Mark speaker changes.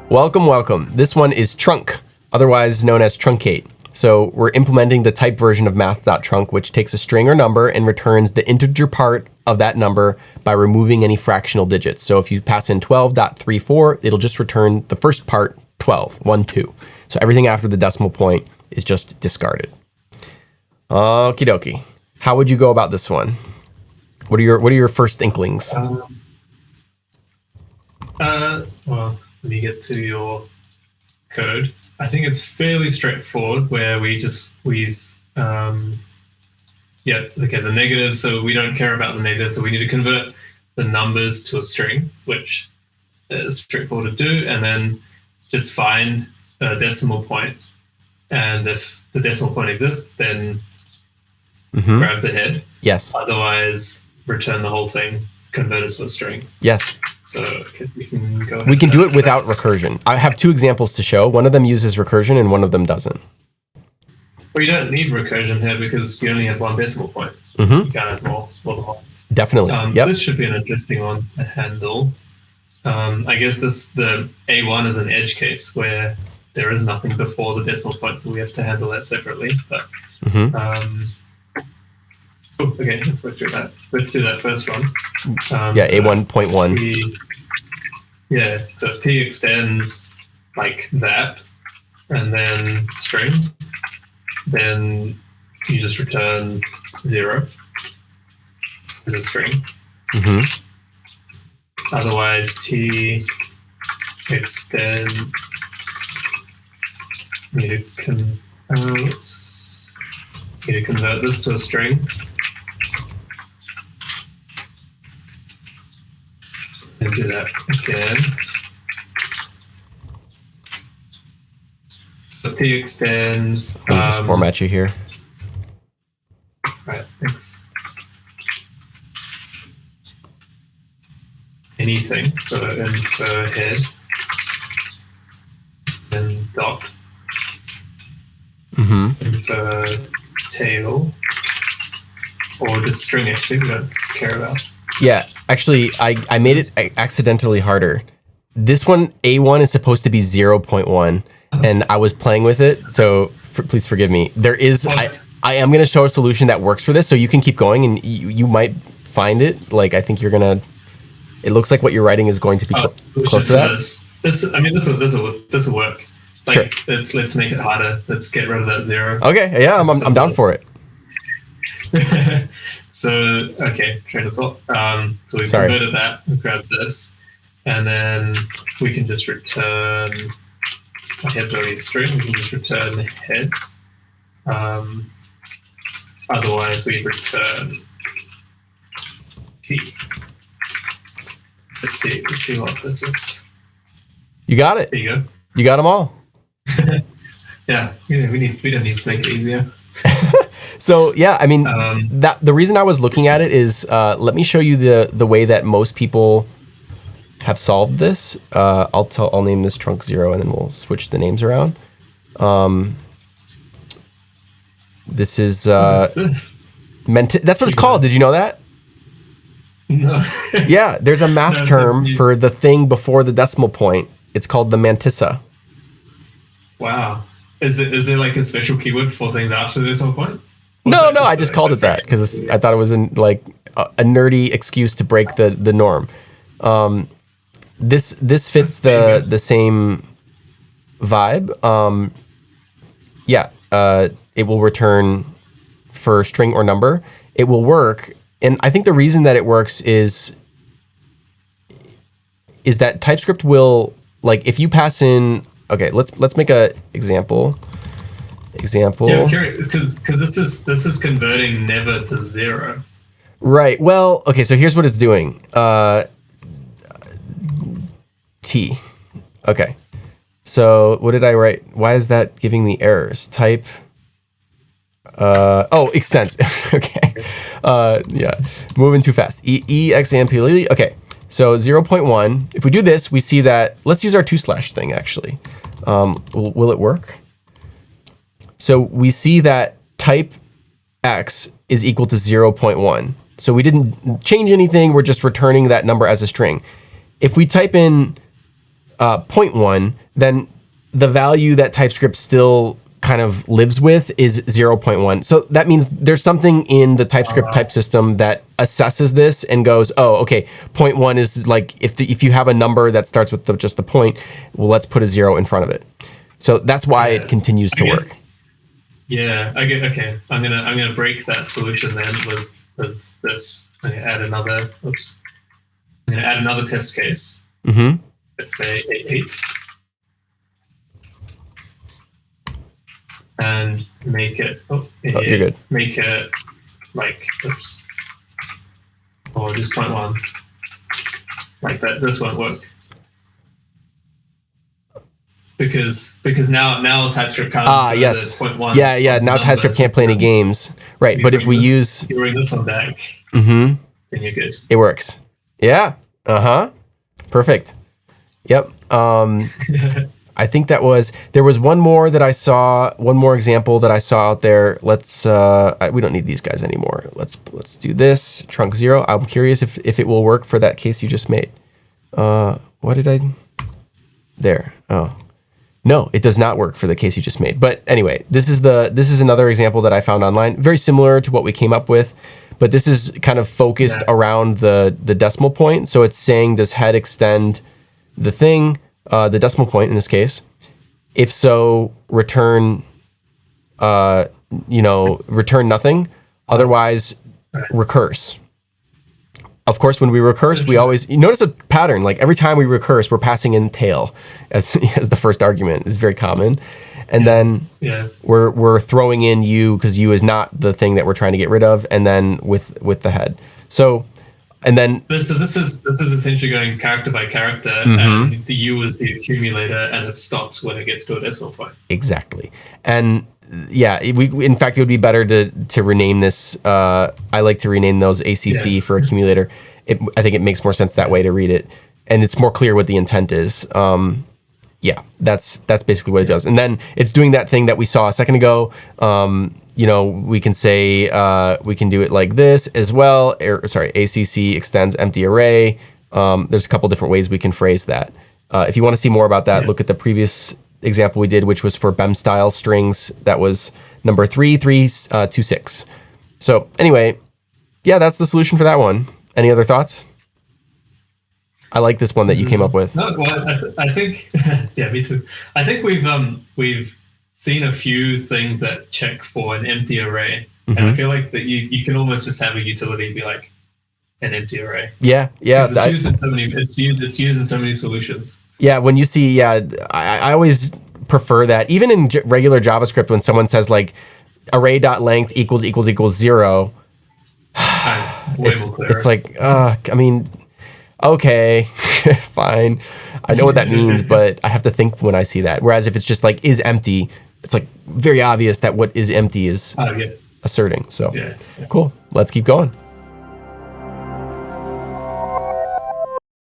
Speaker 1: Welcome, welcome. This one is Trunc, otherwise known as truncate. So we're implementing the type version of math.trunc, which takes a string or number and returns the integer part of that number by removing any fractional digits. So if you pass in 12.34, it'll just return the first part, 12, 1, 2. So everything after the decimal point is just discarded. Okie dokie. How would you go about this one? What are your first inklings?
Speaker 2: Well, let me get to your code. I think it's fairly straightforward where we just squeeze, the negative. So we don't care about the negative. So we need to convert the numbers to a string, which is straightforward to do. And then just find a decimal point. And if the decimal point exists, then grab the head.
Speaker 1: Yes.
Speaker 2: Otherwise, return the whole thing, convert it to a string.
Speaker 1: Yes.
Speaker 2: So we can go ahead.
Speaker 1: We can do it without recursion. I have two examples to show. One of them uses recursion and one of them doesn't.
Speaker 2: Well, you don't need recursion here because you only have one decimal point. You can't have more than one.
Speaker 1: Definitely.
Speaker 2: This should be an interesting one to handle. I guess the A1 is an edge case where there is nothing before the decimal point, so we have to handle that separately. But okay, let's go through that. Let's do that first one.
Speaker 1: A1.1.
Speaker 2: Yeah, so if P extends like that and then string, then you just return 0 as a string. Otherwise, T extend, need to convert this to a string. And do that again. So P extends.
Speaker 1: I'll just format you here.
Speaker 2: Right, thanks. Anything. So infer head. And dot. Infer tail. Or just string, actually, we don't care about.
Speaker 1: Yeah, actually, I made it accidentally harder. This one, A1, is supposed to be 0.1, and I was playing with it, so please forgive me. There is, I am going to show a solution that works for this, so you can keep going, and you might find it. Like, I think you're going to, it looks like what you're writing is going to be close to that.
Speaker 2: This will work. Like, sure. Let's make it harder. Let's get rid of that 0.
Speaker 1: Okay, yeah, I'm down for it.
Speaker 2: So, okay, train of thought. So we've converted that, we grabbed this, and then we can just return, our head's already a string, we can just return head. Otherwise, we return T. Let's see what this is.
Speaker 1: You got it.
Speaker 2: There you go.
Speaker 1: You got them all.
Speaker 2: Yeah, we don't need to make it easier.
Speaker 1: So yeah, I mean, that the reason I was looking at it is, let me show you the way that most people have solved this. I'll name this Trunc 0, and then we'll switch the names around. This is that's what it's called. Did you know that?
Speaker 2: No.
Speaker 1: Yeah, there's a math term for the thing before the decimal point. It's called the mantissa.
Speaker 2: Wow. Is there like a special keyword for things after the decimal point?
Speaker 1: No, I just called it that because I thought it was a nerdy excuse to break the norm. This fits the same vibe. It will return for string or number. It will work, and I think the reason that it works is that TypeScript will, like, if you pass in. Okay, let's make a example. Yeah,
Speaker 2: I'm curious because this is converting never to 0.
Speaker 1: Right. Well, okay. So here's what it's doing. T. Okay. So what did I write? Why is that giving me errors? Type. Extends. Okay. Yeah. Moving too fast. EXAMP. Okay. So 0.1. If we do this, we see that. Let's use our 2/ thing actually. Will it work? So we see that type x is equal to 0.1. So we didn't change anything. We're just returning that number as a string. If we type in 0.1, then the value that TypeScript still kind of lives with is 0.1. So that means there's something in the TypeScript type system that assesses this and goes, oh, okay, 0.1 is like, if you have a number that starts with just the point, well, let's put a 0 in front of it. So that's why it continues to work.
Speaker 2: Yeah, okay. I'm gonna break that solution then with this. I'm gonna add another. Oops. I'm gonna add another test case.
Speaker 1: Mm-hmm.
Speaker 2: Let's say 8, and make it. Oh,
Speaker 1: you're good.
Speaker 2: Make it like oops. Or just 0.1. Like that. This won't work. Because now TypeScript can't
Speaker 1: yes.
Speaker 2: 0.1.
Speaker 1: Yeah. Now TypeScript can't play any games, right? But if we use
Speaker 2: you bring this one back,
Speaker 1: then
Speaker 2: you're good.
Speaker 1: It works. Yeah. Perfect. Yep. I think there was one more that I saw, one more example that I saw out there. Let's we don't need these guys anymore. Let's do this trunc 0. I'm curious if it will work for that case you just made. What did I? There. Oh. No, it does not work for the case you just made. But anyway, this is another example that I found online, very similar to what we came up with, but this is kind of focused around the decimal point. So it's saying, does head extend the thing, the decimal point in this case? If so, return return nothing. Otherwise, recurse. Of course, when we recurse, we always, you notice a pattern, like every time we recurse, we're passing in tail as the first argument. Is very common. And then we're throwing in u, because u is not the thing that we're trying to get rid of, and then with the head. So, and then
Speaker 2: this is essentially going character by character, and the u is the accumulator, and it stops when it gets to a decimal point.
Speaker 1: Exactly. And yeah, in fact, it would be better to rename this. I like to rename those ACC for accumulator. I think it makes more sense that way to read it, and it's more clear what the intent is. Yeah, that's basically what it does. And then it's doing that thing that we saw a second ago. We can say we can do it like this as well. ACC extends empty array. There's a couple different ways we can phrase that. If you want to see more about that, look at the previous example we did, which was for BEM style strings. That was number 3326. So anyway, yeah, that's the solution for that one. Any other thoughts? I like this one that you came up with.
Speaker 2: No, well, I think yeah, me too. I think we've seen a few things that check for an empty array, and I feel like that you can almost just have a utility be like an empty array.
Speaker 1: Yeah.
Speaker 2: It's used in so many. It's used in so many solutions.
Speaker 1: Yeah, when you see, I always prefer that. Even in regular JavaScript, when someone says like array.length equals 0, it's like, okay, fine. I know what that means, but I have to think when I see that. Whereas if it's just like is empty, it's like very obvious that what is empty is asserting. So cool. Let's keep going.